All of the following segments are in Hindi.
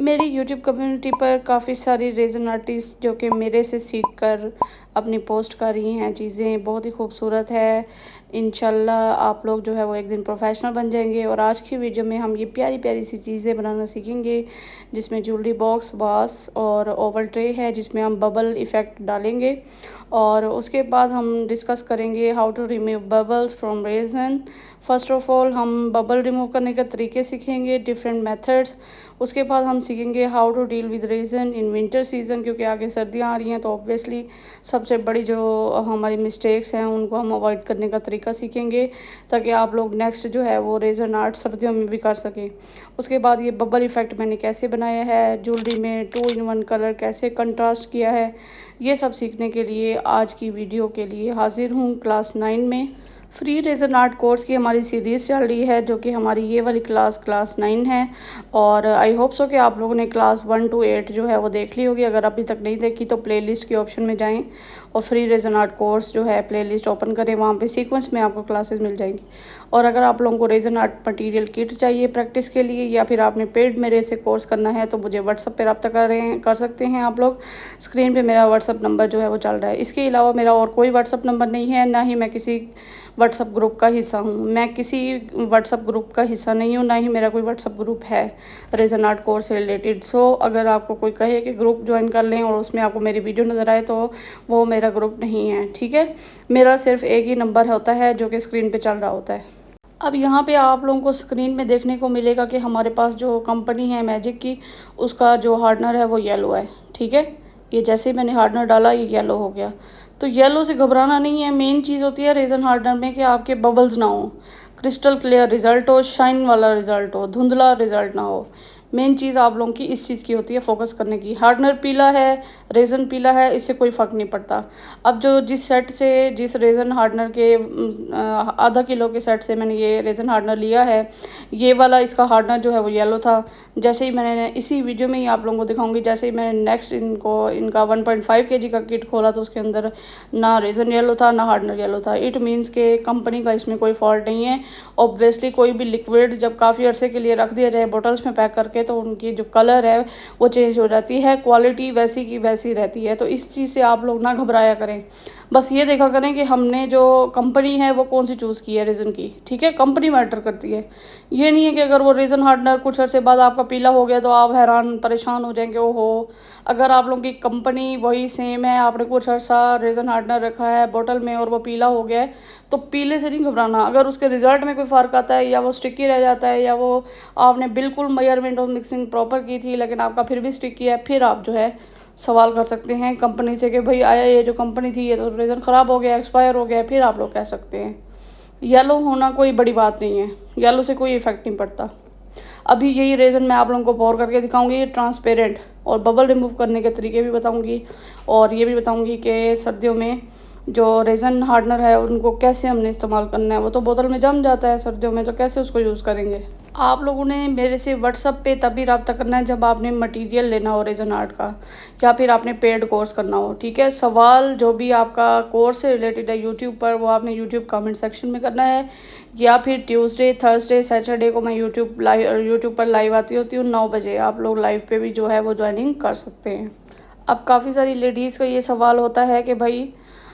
मेरी यूट्यूब कम्युनिटी पर काफ़ी सारी रेज़न आर्टिस्ट जो कि मेरे से सीख कर अपनी पोस्ट कर रही हैं चीज़ें, बहुत ही खूबसूरत है। इंशाल्लाह आप लोग जो है वो एक दिन प्रोफेशनल बन जाएंगे। और आज की वीडियो में हम ये प्यारी प्यारी सी चीज़ें बनाना सीखेंगे, जिसमें ज्वेलरी बॉक्स, वास और ओवल ट्रे है जिसमें हम बबल इफ़ेक्ट डालेंगे। और उसके बाद हम डिस्कस करेंगे how to remove bubbles from resin. First of all हम बबल रिमूव करने के तरीके सीखेंगे, डिफरेंट मेथड्स। उसके बाद हम सीखेंगे how to deal with resin in winter season, क्योंकि आगे सर्दियाँ आ रही हैं तो ऑब्वियसली सबसे बड़ी जो हमारी मिस्टेक्स हैं उनको हम अवॉइड करने का तरीका सीखेंगे, ताकि आप लोग नेक्स्ट जो है वो रेज़न आर्ट सर्दियों में भी कर सकें। उसके बाद ये बबल इफ़ेक्ट मैंने कैसे बनाया है, ज्वेलरी में 2 in 1 कलर कैसे कंट्रास्ट किया है, ये सब सीखने के लिए आज की वीडियो के लिए हाजिर हूँ क्लास 9 में। फ्री रेज़न आर्ट कोर्स की हमारी सीरीज़ चल रही है, जो कि हमारी ये वाली क्लास 9 है। और आई होप सो कि आप लोगों ने क्लास 1 to 8 जो है वो देख ली होगी। अगर अभी तक नहीं देखी तो प्लेलिस्ट के ऑप्शन में जाएं और फ्री रेज़न आर्ट कोर्स जो है प्लेलिस्ट ओपन करें, वहाँ पे सीक्वेंस में आपको क्लासेस मिल जाएंगी। और अगर आप लोगों को रेज़न आर्ट मटेरियल किट चाहिए प्रैक्टिस के लिए, या फिर आपने पेड मेरे से कोर्स करना है, तो मुझे व्हाट्सअप पर रब्ता कर सकते हैं आप लोग। स्क्रीन पर मेरा व्हाट्सअप नंबर जो है वो चल रहा है। इसके अलावा मेरा और कोई व्हाट्सअप नंबर नहीं है, ना ही मैं किसी व्हाट्सअप ग्रुप का हिस्सा हूँ। मैं किसी व्हाट्सअप ग्रुप का हिस्सा नहीं हूँ, ना ही मेरा कोई व्हाट्सअप ग्रुप है रेज़न आर्ट कोर्स से रिलेटेड। सो अगर आपको कोई कहे कि ग्रुप ज्वाइन कर लें और उसमें आपको मेरी वीडियो नज़र आए, तो वो मेरा ग्रुप नहीं है, ठीक है। मेरा सिर्फ एक ही नंबर होता है जो कि स्क्रीन पे चल रहा होता है। अब यहाँ पे आप लोगों को स्क्रीन में देखने को मिलेगा कि हमारे पास जो कंपनी है मैजिक की, उसका जो हार्डनर है वो येलो है, ठीक है। ये जैसे ही मैंने हार्डनर डाला ये येलो हो गया। तो येलो से घबराना नहीं है। मेन चीज़ होती है रेज़न हार्डनर में कि आपके बबल्स ना हो, क्रिस्टल क्लियर रिज़ल्ट हो, शाइन वाला रिज़ल्ट हो, धुंधला रिज़ल्ट ना हो। मेन चीज़ आप लोगों की इस चीज़ की होती है फोकस करने की। हार्डनर पीला है, रेज़न पीला है, इससे कोई फ़र्क नहीं पड़ता। अब जो जिस सेट से, जिस रेज़न हार्डनर के आधा किलो के सेट से मैंने ये रेज़न हार्डनर लिया है, ये वाला इसका हार्डनर जो है वो येलो था। जैसे ही मैंने इसी वीडियो में ही आप लोगों को दिखाऊंगी, जैसे ही मैंने नेक्स्ट इनका 1.5 kg का किट खोला, तो उसके अंदर ना रेज़न येलो था ना हार्डनर येलो था। इट मीन्स के कंपनी का इसमें कोई फॉल्ट नहीं है। ऑब्वियसली कोई भी लिक्विड जब काफ़ी अर्से के लिए रख दिया जाए बोटल्स में पैक करके, तो उनकी जो कलर है वो चेंज हो जाती है, क्वालिटी वैसी की वैसी रहती है। तो इस चीज़ से आप लोग ना घबराया करें, बस ये देखा करें कि हमने जो कंपनी है वो कौन सी चूज़ की है रेज़न की, ठीक है। कंपनी मैटर करती है। ये नहीं है कि अगर वो रेज़न हार्डनर कुछ अर्से बाद आपका पीला हो गया तो आप हैरान परेशान हो जाएंगे, ओहो। अगर आप लोगों की कंपनी वही सेम है, आपने कुछ अर्सा रेज़न हार्डनर रखा है बोतल में और वो पीला हो गया है, तो पीले से नहीं घबराना। अगर उसके रिज़ल्ट में कोई फ़र्क आता है, या वो स्टिकी रह जाता है, या वो आपने बिल्कुल मेजरमेंट और मिक्सिंग प्रॉपर की थी लेकिन आपका फिर भी स्टिकी है, फिर आप जो है सवाल कर सकते हैं कंपनी से कि भाई आया ये जो कंपनी थी ये तो रेज़न ख़राब हो गया, एक्सपायर हो गया। फिर आप लोग कह सकते हैं। येलो होना कोई बड़ी बात नहीं है, येलो से कोई इफ़ेक्ट नहीं पड़ता। अभी यही रेज़न मैं आप लोगों को पोर करके दिखाऊंगी, ये ट्रांसपेरेंट, और बबल रिमूव करने के तरीके भी बताऊंगी। और ये भी बताऊंगी कि सर्दियों में जो रेज़न हार्डनर है उनको कैसे हमने इस्तेमाल करना है। वो तो बोतल में जम जाता है सर्दियों में, तो कैसे उसको यूज़ करेंगे। आप लोगों ने मेरे से व्हाट्सअप पे तभी रब्ता करना है जब आपने मटेरियल लेना हो रेज़न आर्ट का, या फिर आपने पेड कोर्स करना हो, ठीक है। सवाल जो भी आपका कोर्स से रिलेटेड है यूट्यूब पर, वो आपने यूट्यूब कमेंट सेक्शन में करना है, या फिर ट्यूसडे, थर्सडे, सैटरडे को मैं यूट्यूब पर लाइव आती होती हूँ 9 बजे। आप लोग लाइव पे भी जो है वो ज्वाइनिंग कर सकते हैं। अब काफ़ी सारी लेडीज़ का ये सवाल होता है कि भाई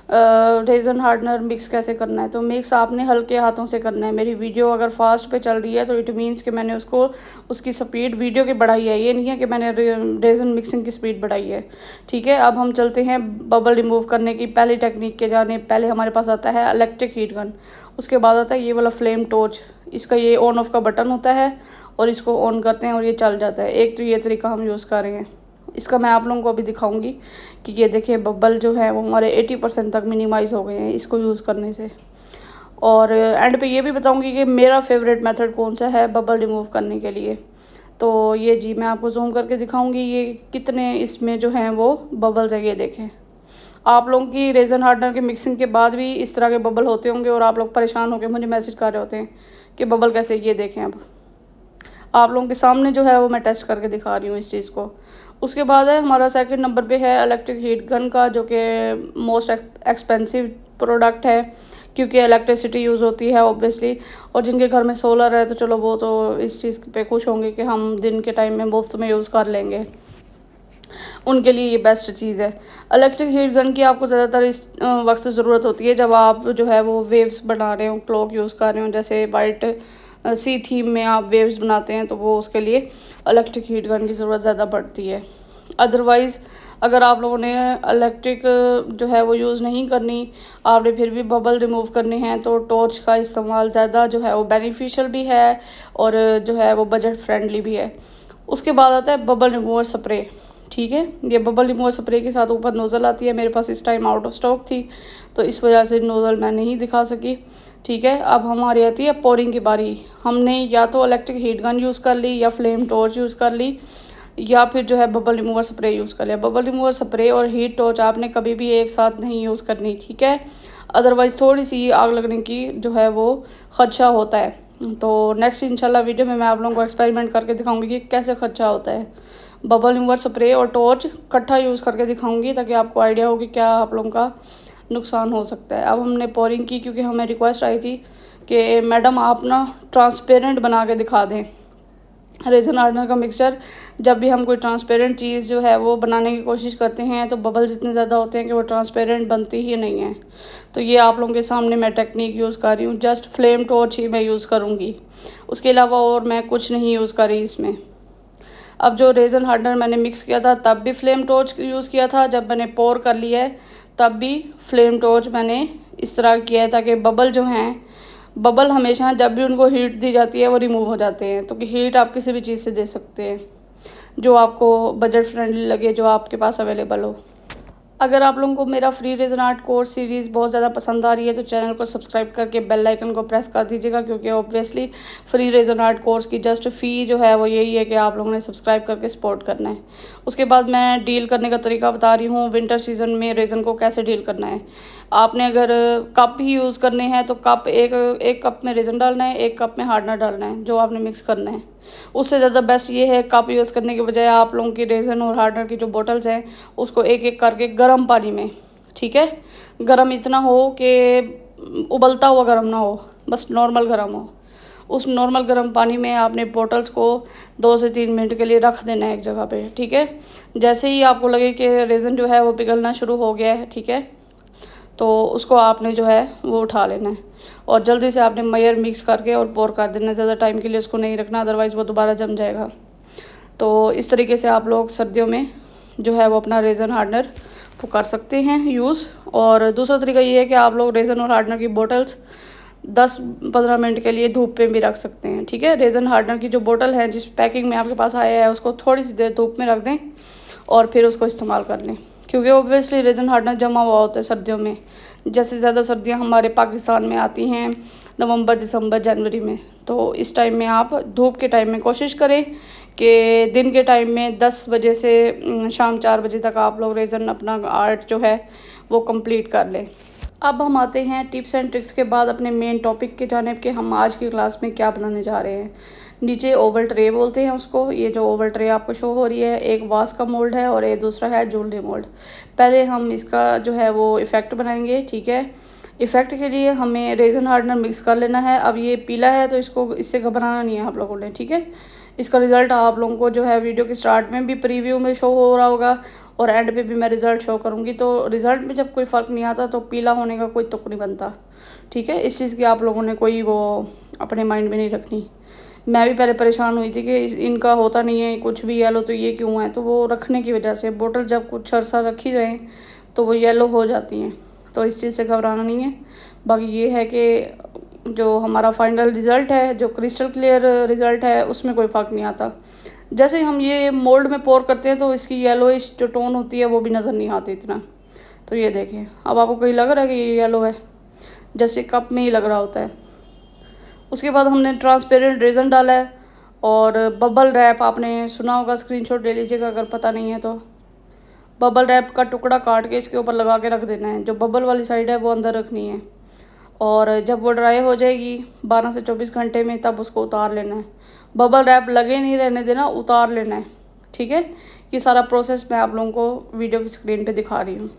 रेज़न हार्डनर मिक्स कैसे करना है। तो मिक्स आपने हल्के हाथों से करना है। मेरी वीडियो अगर फास्ट पे चल रही है तो इट मीन्स कि मैंने उसकी स्पीड वीडियो की बढ़ाई है, ये नहीं है कि मैंने रेज़न मिक्सिंग की स्पीड बढ़ाई है, ठीक है। अब हम चलते हैं बबल रिमूव करने की पहली टेक्निक के जाने। पहले हमारे पास आता है इलेक्ट्रिक हीट गन, उसके बाद आता है ये वाला फ्लेम टॉर्च। इसका ये ऑन ऑफ का बटन होता है और इसको ऑन करते हैं और ये चल जाता है। एक तो ये तरीका हम यूज़ कर रहे हैं, इसका मैं आप लोगों को अभी दिखाऊंगी कि ये देखें बबल जो है वो हमारे 80% तक मिनिमाइज़ हो गए हैं इसको यूज़ करने से। और एंड पे ये भी बताऊंगी कि मेरा फेवरेट मेथड कौन सा है बबल रिमूव करने के लिए। तो ये जी मैं आपको जूम करके दिखाऊंगी ये कितने इसमें जो हैं वो बबल्स हैं। ये देखें, आप लोगों की रेज़न हार्डनर के मिक्सिंग के बाद भी इस तरह के बबल होते होंगे और आप लोग परेशान होकर मुझे मैसेज कर रहे होते हैं कि बबल कैसे। ये देखें, अब आप लोगों के सामने जो है वो मैं टेस्ट करके दिखा रही हूँ इस चीज़ को। उसके बाद है हमारा सेकंड नंबर पे है इलेक्ट्रिक हीट गन का, जो कि मोस्ट एक्सपेंसिव प्रोडक्ट है, क्योंकि इलेक्ट्रिसिटी यूज़ होती है ऑब्वियसली। और जिनके घर में सोलर है तो चलो वो तो इस चीज़ पे खुश होंगे कि हम दिन के टाइम में मुफ्त में यूज़ कर लेंगे, उनके लिए ये बेस्ट चीज़ है। इलेक्ट्रिक हीट गन की आपको ज़्यादातर इस वक्त ज़रूरत होती है जब आप जो है वो वेव्स बना रहे हो, क्लॉक यूज़ कर रहे हो, जैसे वाइट सी थीम में आप वेव्स बनाते हैं तो वो उसके लिए इलेक्ट्रिक हीट गन की ज़रूरत ज़्यादा पड़ती है। अदरवाइज़ अगर आप लोगों ने इलेक्ट्रिक जो है वो यूज़ नहीं करनी, आपने फिर भी बबल रिमूव करने हैं, तो टॉर्च का इस्तेमाल ज़्यादा जो है वो बेनिफिशियल भी है और जो है वो बजट फ्रेंडली भी है। उसके बाद आता है बबल रिमूवर स्प्रे। ठीक है, ये बबल रिमूवर स्प्रे के साथ ऊपर नोज़ल आती है, मेरे पास इस टाइम आउट ऑफ स्टॉक थी तो इस वजह से नोज़ल मैं नहीं दिखा सकी। ठीक है, अब हमारी आती है पोरिंग की बारी। हमने या तो इलेक्ट्रिक हीट गन यूज़ कर ली या फ्लेम टॉर्च यूज़ कर ली या फिर जो है बबल रिमूवर स्प्रे यूज़ कर लिया। बबल रिमूवर स्प्रे और हीट टॉर्च आपने कभी भी एक साथ नहीं यूज़ करनी, ठीक है, अदरवाइज़ थोड़ी सी आग लगने की जो है वो खदशा होता है। तो नेक्स्ट इंशाल्लाह वीडियो में मैं आप लोगों को एक्सपेरिमेंट करके दिखाऊंगी कि कैसे खदशा होता है। बबल रिमूवर स्प्रे और टॉर्च इकट्ठा यूज़ करके दिखाऊंगी ताकि आपको आइडिया हो कि क्या आप लोगों का नुकसान हो सकता है। अब हमने पोरिंग की क्योंकि हमें रिक्वेस्ट आई थी कि मैडम आप ना ट्रांसपेरेंट बना के दिखा दें रेज़न हार्डनर का मिक्सचर। जब भी हम कोई ट्रांसपेरेंट चीज़ जो है वो बनाने की कोशिश करते हैं तो बबल्स इतने ज़्यादा होते हैं कि वो ट्रांसपेरेंट बनती ही नहीं है। तो ये आप लोगों के सामने मैं टेक्निक यूज़ कर रही हूँ, जस्ट फ्लेम टॉर्च ही मैं यूज़ करूँगी, उसके अलावा और मैं कुछ नहीं यूज़ कर रही इसमें। अब जो रेज़न हार्डनर मैंने मिक्स किया था तब भी फ्लेम टॉर्च यूज़ किया था, जब मैंने पोर कर लिया है तब भी फ्लेम टॉर्च मैंने इस तरह किया है ताकि बबल जो हैं, बबल हमेशा जब भी उनको हीट दी जाती है वो रिमूव हो जाते हैं। तो कि हीट आप किसी भी चीज़ से दे सकते हैं जो आपको बजट फ्रेंडली लगे, जो आपके पास अवेलेबल हो। अगर आप लोगों को मेरा फ्री रेज़न आर्ट कोर्स सीरीज़ बहुत ज़्यादा पसंद आ रही है तो चैनल को सब्सक्राइब करके बेल आइकन को प्रेस कर दीजिएगा, क्योंकि ऑब्वियसली फ्री रेज़न आर्ट कोर्स की जस्ट फ़ी जो है वो यही है कि आप लोगों ने सब्सक्राइब करके सपोर्ट करना है। उसके बाद मैं डील करने का तरीका बता रही हूँ, विंटर सीज़न में रेज़न को कैसे डील करना है। आपने अगर कप ही यूज़ करने हैं तो कप एक कप में रेज़न डालना है, एक कप में हार्डनर डालना है जो आपने मिक्स करना है। उससे ज़्यादा बेस्ट ये है कप यूज़ करने के बजाय आप लोगों की रेज़न और हार्डनर की जो बॉटल्स हैं उसको एक एक करके गर्म पानी में, ठीक है, गर्म इतना हो कि उबलता हुआ गर्म ना हो, बस नॉर्मल गर्म हो, उस नॉर्मल गर्म पानी में आपने बॉटल्स को 2 से 3 मिनट के लिए रख देना है एक जगह पे। ठीक है, जैसे ही आपको लगे कि रेज़न जो है वो पिघलना शुरू हो गया है, ठीक है, तो उसको आपने जो है वो उठा लेना है और जल्दी से आपने मयर मिक्स करके और पोर कर देना है। ज़्यादा टाइम के लिए उसको नहीं रखना, अदरवाइज़ वो दोबारा जम जाएगा। तो इस तरीके से आप लोग सर्दियों में जो है वो अपना रेज़न हार्डनर वो कर सकते हैं यूज़। और दूसरा तरीका ये है कि आप लोग रेज़न और हार्डनर की बोटल्स 10-15 मिनट के लिए धूप पे भी रख सकते हैं। ठीक है, रेज़न हार्डनर की जो बोतल है जिस पैकिंग में आपके पास आया है उसको थोड़ी सी देर धूप में रख दें और फिर उसको इस्तेमाल कर लें, क्योंकि ओबियसली रेज़न हार्डनर जमा हुआ होता है सर्दियों में। जैसे ज़्यादा सर्दियाँ हमारे पाकिस्तान में आती हैं नवंबर, दिसंबर, जनवरी में, तो इस टाइम में आप धूप के टाइम में कोशिश करें कि दिन के टाइम में 10 बजे से शाम 4 बजे तक आप लोग रेज़न अपना आर्ट जो है वो कंप्लीट कर लें। अब हम आते हैं टिप्स एंड ट्रिक्स के बाद अपने मेन टॉपिक के जानिब कि हम आज की क्लास में क्या बनाने जा रहे हैं। नीचे ओवल ट्रे बोलते हैं उसको, ये जो ओवल ट्रे आपको शो हो रही है एक वास का मोल्ड है और एक दूसरा है ज्वेलरी मोल्ड। पहले हम इसका जो है वो इफ़ेक्ट बनाएंगे। ठीक है, इफ़ेक्ट के लिए हमें रेज़न हार्डनर मिक्स कर लेना है। अब ये पीला है तो इसको इससे घबराना नहीं है आप लोगों ने, ठीक है। इसका रिज़ल्ट आप लोगों को जो है वीडियो के स्टार्ट में भी प्रीव्यू में शो हो रहा होगा और एंड पे भी मैं रिज़ल्ट शो करूँगी। तो रिज़ल्ट में जब कोई फ़र्क नहीं आता तो पीला होने का कोई तुक नहीं बनता, ठीक है। इस चीज़ की आप लोगों ने कोई वो अपने माइंड में नहीं रखनी। मैं भी पहले परेशान हुई थी कि इनका होता नहीं है कुछ भी येलो, तो ये क्यों है, तो वो रखने की वजह से बोतल जब कुछ अर्सा रखी जाए तो वो येलो हो जाती हैं, तो इस चीज़ से घबराना नहीं है। बाकी ये है कि जो हमारा फाइनल रिज़ल्ट है, जो क्रिस्टल क्लियर रिज़ल्ट है, उसमें कोई फ़र्क नहीं आता। जैसे हम ये मोल्ड में पोर करते हैं तो इसकी येलोइश जो टोन होती है वो भी नज़र नहीं आती इतना। तो ये देखें, अब आपको कहीं लग रहा है कि ये येलो है, जैसे कप में ही लग रहा होता है। उसके बाद हमने ट्रांसपेरेंट रेज़न डाला है और बबल रैप, आपने सुना होगा, स्क्रीनशॉट ले लीजिएगा अगर पता नहीं है तो। बबल रैप का टुकड़ा काट के इसके ऊपर लगा के रख देना है, जो बबल वाली साइड है वो अंदर रखनी है। और जब वो ड्राई हो जाएगी 12 से 24 घंटे में, तब उसको उतार लेना है। बबल रैप लगे नहीं रहने देना, उतार लेना है, ठीक है। ये सारा प्रोसेस मैं आप लोगों को वीडियो की स्क्रीन पे दिखा रही हूँ।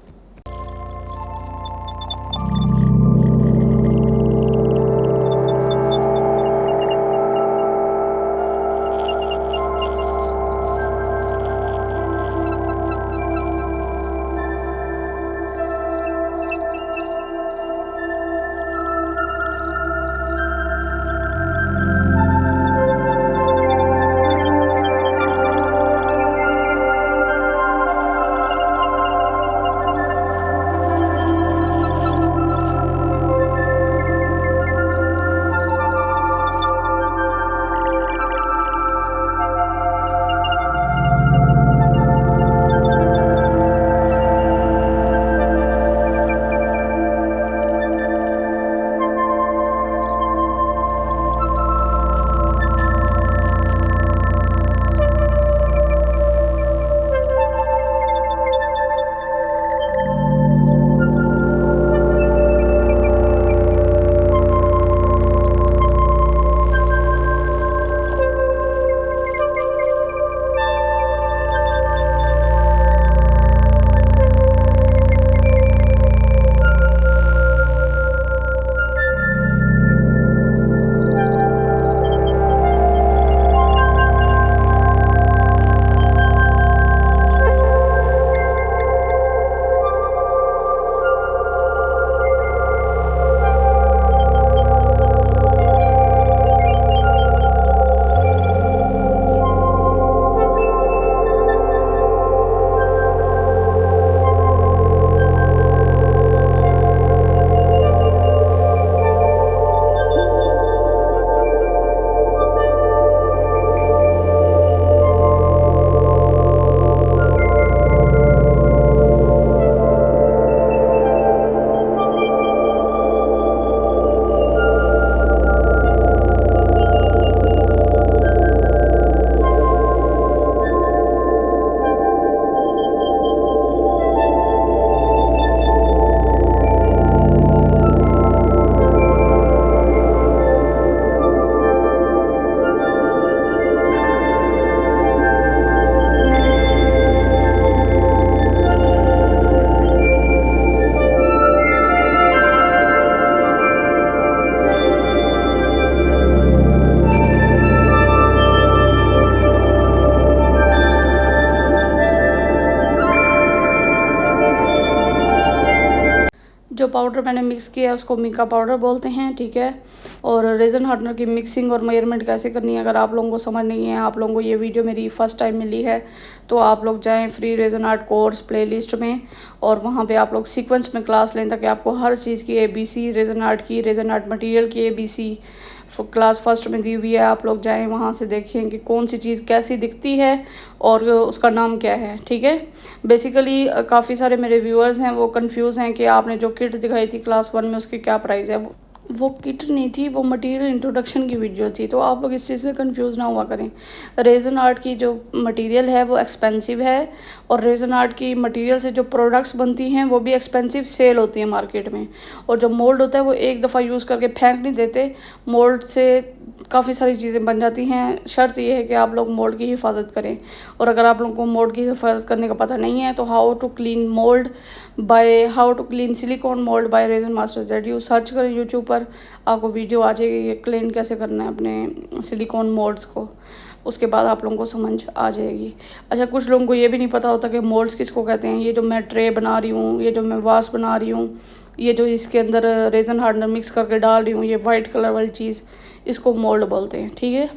जो पाउडर मैंने मिक्स किया है उसको मिका पाउडर बोलते हैं, ठीक है। और रेज़न हार्डनर की मिक्सिंग और मेजरमेंट कैसे करनी है, अगर आप लोगों को समझ नहीं है, आप लोगों को ये वीडियो मेरी फर्स्ट टाइम मिली है, तो आप लोग जाएं फ्री रेज़न आर्ट कोर्स प्लेलिस्ट में और वहाँ पे आप लोग सीक्वेंस में क्लास लें, ताकि आपको हर चीज़ की ABC, रेज़न आर्ट की, रेज़न आर्ट मटेरियल की ABC क्लास फर्स्ट में दी हुई है। आप लोग जाएं वहाँ से देखें कि कौन सी चीज़ कैसी दिखती है और उसका नाम क्या है, ठीक है। बेसिकली काफ़ी सारे मेरे व्यूअर्स हैं वो कंफ्यूज हैं कि आपने जो किट दिखाई थी क्लास 1 में उसकी क्या प्राइस है। वो किट नहीं थी, वो मटेरियल इंट्रोडक्शन की वीडियो थी, तो आप लोग इस चीज़ से कंफ्यूज ना हुआ करें। रेज़न आर्ट की जो मटेरियल है वो एक्सपेंसिव है और रेज़न आर्ट की मटेरियल से जो प्रोडक्ट्स बनती हैं वो भी एक्सपेंसिव सेल होती हैं मार्केट में। और जो मोल्ड होता है वो एक दफ़ा यूज़ करके फेंक नहीं देते, मोल्ड से काफ़ी सारी चीज़ें बन जाती हैं। शर्त ये है कि आप लोग मोल्ड की हिफाजत करें। और अगर आप लोगों को मोल्ड की हिफाजत करने का पता नहीं है तो how to clean silicone mould by resin master ZU search करें यूट्यूब पर, आपको वीडियो आ जाएगी ये क्लीन कैसे करना है अपने सिलिकॉन मोल्ड्स को। उसके बाद आप लोगों को समझ आ जाएगी। अच्छा, कुछ लोगों को ये भी नहीं पता होता कि मोल्ड्स किसको कहते हैं। ये जो मैं ट्रे बना रही हूँ, ये जो मैं वास बना रही हूँ, ये जो इसके अंदर रेज़न हार्डनर मिक्स करके डाल रही हूँ, ये वाइट कलर वाली चीज़, इसको मोल्ड बोलते हैं, ठीक है।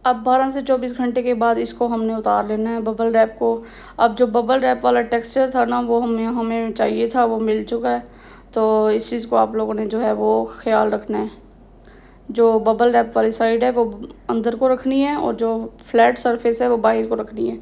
अब 12 से 24 घंटे के बाद इसको हमने उतार लेना है बबल रैप को। अब जो बबल रैप वाला टेक्सचर था ना वो हमें चाहिए था, वो मिल चुका है। तो इस चीज़ को आप लोगों ने जो है वो ख्याल रखना है। जो बबल रैप वाली साइड है वो अंदर को रखनी है और जो फ्लैट सरफेस है वो बाहर को रखनी है।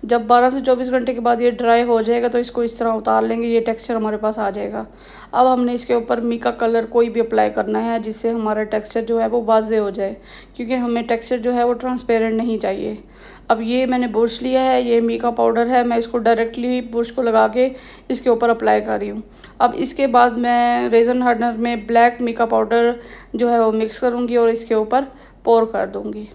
जब 12 से 24 घंटे के बाद ये ड्राई हो जाएगा तो इसको इस तरह उतार लेंगे, ये टेक्सचर हमारे पास आ जाएगा। अब हमने इसके ऊपर मीका कलर कोई भी अप्लाई करना है जिससे हमारा टेक्सचर जो है वो वाज़े हो जाए, क्योंकि हमें टेक्सचर जो है वो ट्रांसपेरेंट नहीं चाहिए। अब ये मैंने बुरश लिया है, ये मीका पाउडर है, मैं इसको डायरेक्टली बुरश को लगा के इसके ऊपर अप्लाई कर रही हूँ। अब इसके बाद मैं रेज़न हार्डनर में ब्लैक मीका पाउडर जो है वो मिक्स करूँगी और इसके ऊपर पोर कर दूँगी।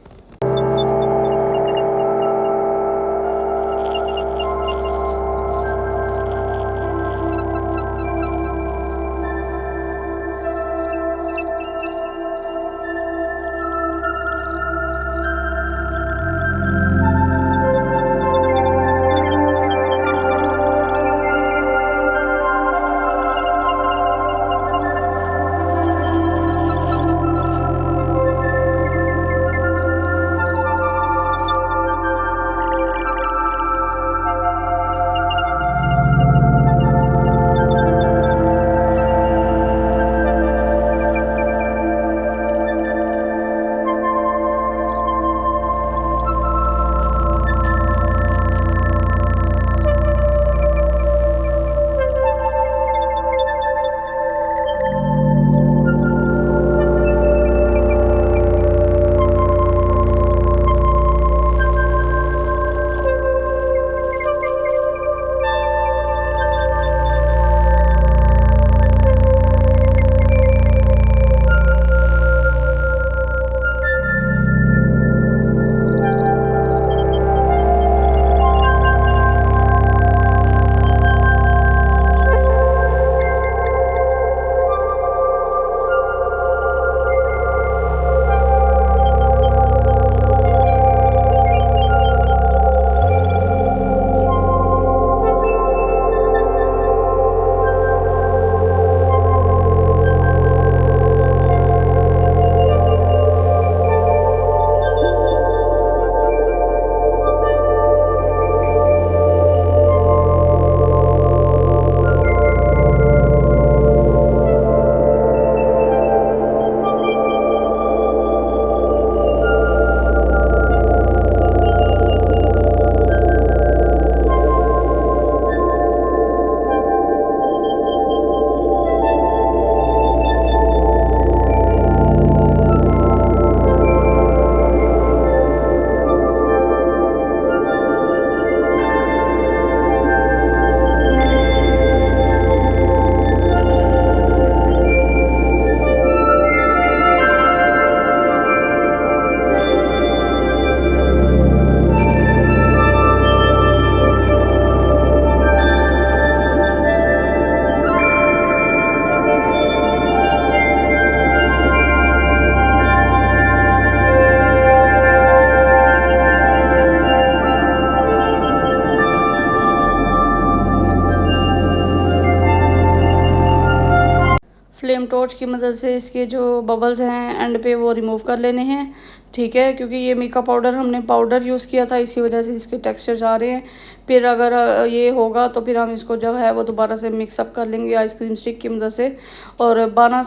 फ्लेम टॉर्च की मदद से इसके जो बबल्स हैं एंड पे वो रिमूव कर लेने हैं, ठीक है, क्योंकि ये मीका पाउडर हमने पाउडर यूज़ किया था, इसी वजह से इसके टेक्सचर आ रहे हैं। फिर अगर ये होगा तो फिर हम इसको जो है वो दोबारा से मिक्सअप कर लेंगे आइसक्रीम स्टिक की मदद से। और 15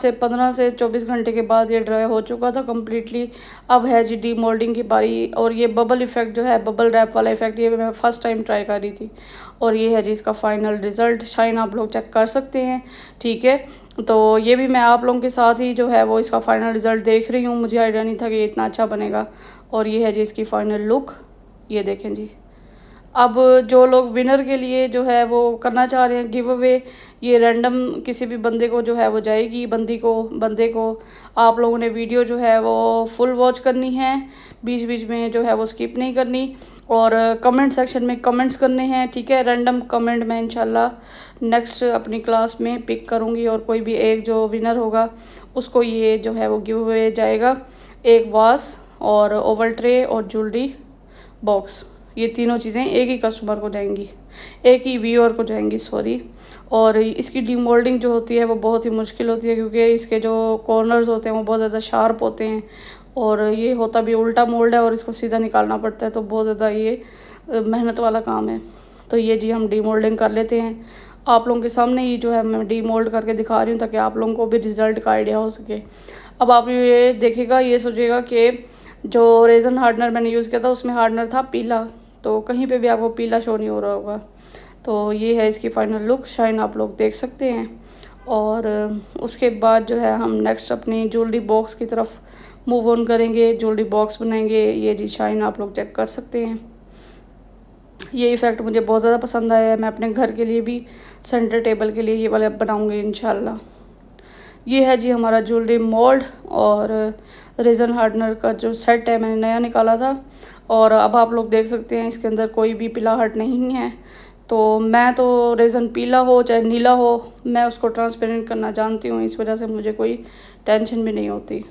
से 24 घंटे के बाद ये ड्राई हो चुका था कम्प्लीटली। अब है जी डी मोल्डिंग की बारी। और ये बबल इफ़ेक्ट जो है, बबल रैप वाला इफ़ेक्ट, ये मैं फ़र्स्ट टाइम ट्राई कर रही थी। और ये है जी इसका फ़ाइनल रिज़ल्ट, शाइन आप लोग चेक कर सकते हैं, ठीक है। तो ये भी मैं आप लोगों के साथ ही जो है वो इसका फ़ाइनल रिज़ल्ट देख रही हूँ, मुझे आइडिया नहीं था कि ये इतना अच्छा बनेगा। और ये है जी इसकी फ़ाइनल लुक, ये देखें जी। अब जो लोग विनर के लिए जो है वो करना चाह रहे हैं गिव अवे, ये रैंडम किसी भी बंदे को जो है वो जाएगी, बंदे को आप लोगों ने वीडियो जो है वो फुल वॉच करनी है, बीच बीच में जो है वो स्किप नहीं करनी। और कमेंट सेक्शन में कमेंट्स करने हैं, ठीक है। रैंडम कमेंट मैं इंशाल्लाह नेक्स्ट अपनी क्लास में पिक करूँगी और कोई भी एक जो विनर होगा उसको ये जो है वो गिव अवे जाएगा, एक वास और ओवल ट्रे और ज्वेलरी बॉक्स। ये तीनों चीज़ें एक ही कस्टमर को जाएंगी, एक ही व्यूअर को जाएंगी, सॉरी। और इसकी डीमोल्डिंग जो होती है वो बहुत ही मुश्किल होती है, क्योंकि इसके जो कॉर्नर्स होते हैं वो बहुत ज़्यादा शार्प होते हैं। और ये होता भी उल्टा मोल्ड है और इसको सीधा निकालना पड़ता है, तो बहुत ज़्यादा ये मेहनत वाला काम है। तो ये जी हम डीमोल्डिंग कर लेते हैं, आप लोगों के सामने ही जो है मैं डीमोल्ड करके दिखा रही हूँ ताकि आप लोगों को भी रिज़ल्ट का आइडिया हो सके। अब आप ये देखिएगा, ये सोचिएगा कि जो रेज़न हार्डनर मैंने यूज़ किया था उसमें हार्डनर था पीला, तो कहीं पे भी आपको पीला शो नहीं हो रहा होगा। तो ये है इसकी फ़ाइनल लुक, शाइन आप लोग देख सकते हैं। और उसके बाद जो है हम नेक्स्ट अपनी ज्वेलरी बॉक्स की तरफ मूव ऑन करेंगे, ज्वेलरी बॉक्स बनाएंगे। ये जी शाइन आप लोग चेक कर सकते हैं। ये इफ़ेक्ट मुझे बहुत ज़्यादा पसंद आया है। मैं अपने घर के लिए भी सेंटर टेबल के लिए ये वाला बनाऊंगी इंशाल्लाह। ये है जी हमारा ज्वेलरी मोल्ड और रेज़न हार्डनर का जो सेट है, मैंने नया निकाला था। और अब आप लोग देख सकते हैं इसके अंदर कोई भी पिलाहट नहीं है। तो मैं तो रेज़न पीला हो चाहे नीला हो, मैं उसको ट्रांसपेरेंट करना जानती हूँ, इस वजह से मुझे कोई टेंशन भी नहीं होती।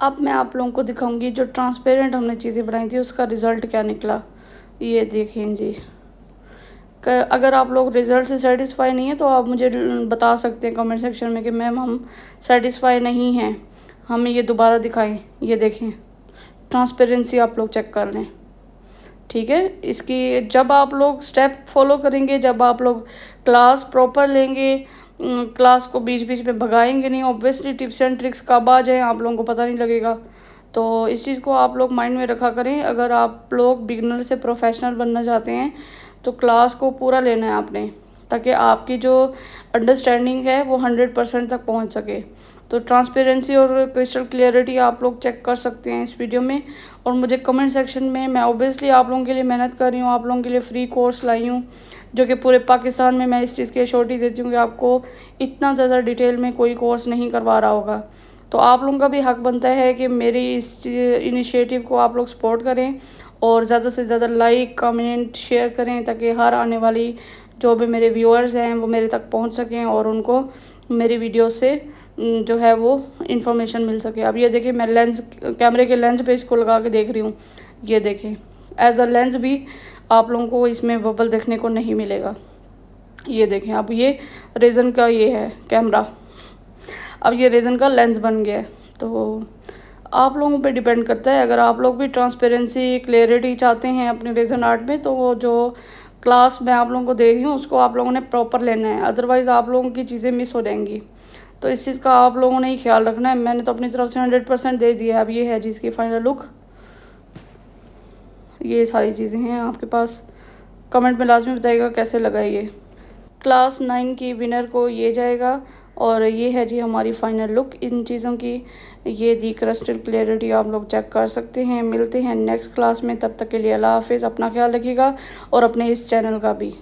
अब मैं आप लोगों को दिखाऊंगी जो ट्रांसपेरेंट हमने चीज़ें बनाई थी उसका रिज़ल्ट क्या निकला। ये देखें जी। अगर आप लोग रिज़ल्ट से सेटिस्फाई नहीं है तो आप मुझे बता सकते हैं कमेंट सेक्शन में कि मैम हम सेटिस्फाई नहीं हैं, हमें ये दोबारा दिखाएं। ये देखें, ट्रांसपेरेंसी आप लोग चेक कर लें, ठीक है। इसकी जब आप लोग स्टेप फॉलो करेंगे, जब आप लोग क्लास प्रॉपर लेंगे, क्लास को बीच बीच में भगाएंगे नहीं, ऑब्वियसली टिप्स एंड ट्रिक्स कब आ जाएँ आप लोगों को पता नहीं लगेगा। तो इस चीज़ को आप लोग माइंड में रखा करें। अगर आप लोग बिगनर से प्रोफेशनल बनना चाहते हैं तो क्लास को पूरा लेना है आपने, ताकि आपकी जो अंडरस्टैंडिंग है वो 100% तक पहुंच सके। तो ट्रांसपेरेंसी और क्रिस्टल क्लियरिटी आप लोग चेक कर सकते हैं इस वीडियो में। और मुझे कमेंट सेक्शन में, मैं ऑब्वियसली आप लोगों के लिए मेहनत कर रही हूँ, आप लोगों के लिए फ्री कोर्स लाई हूँ जो कि पूरे पाकिस्तान में मैं इस चीज़ की एश्योरिटी देती हूँ कि आपको इतना ज़्यादा डिटेल में कोई कोर्स नहीं करवा रहा होगा। तो आप लोगों का भी हक बनता है कि मेरी इस इनिशिएटिव को आप लोग सपोर्ट करें और ज़्यादा से ज़्यादा लाइक कमेंट शेयर करें, ताकि हर आने वाली जो भी मेरे व्यूअर्स हैं वो मेरे तक पहुंच सकें और उनको मेरी वीडियो से जो है वो इन्फॉर्मेशन मिल सके। अब ये देखिए, मैं लेंस, कैमरे के लेंस पे इसको लगा के देख रही हूँ। ये देखें, एज अ लेंस भी आप लोगों को इसमें बबल देखने को नहीं मिलेगा। ये देखें, अब ये रेज़न का ये है कैमरा, अब ये रेज़न का लेंस बन गया है। तो आप लोगों पे डिपेंड करता है। अगर आप लोग भी ट्रांसपेरेंसी क्लियरिटी चाहते हैं अपने रेज़न आर्ट में, तो वो जो क्लास मैं आप लोगों को दे रही हूँ उसको आप लोगों ने प्रॉपर लेना है, अदरवाइज़ आप लोगों की चीज़ें मिस हो जाएंगी। तो इस चीज़ का आप लोगों ने ही ख्याल रखना है। मैंने तो अपनी तरफ से 100% दे दिया है। अब ये है जिसकी फाइनल लुक, ये सारी चीज़ें हैं आपके पास। कमेंट में लाजमी बताइएगा कैसे लगा ये। क्लास 9 की विनर को ये जाएगा। और ये है जी हमारी फ़ाइनल लुक इन चीज़ों की। ये दी क्रिस्टल क्लियरिटी आप लोग चेक कर सकते हैं। मिलते हैं नेक्स्ट क्लास में, तब तक के लिए अल्लाह हाफिज़। अपना ख्याल रखिएगा और अपने इस चैनल का भी।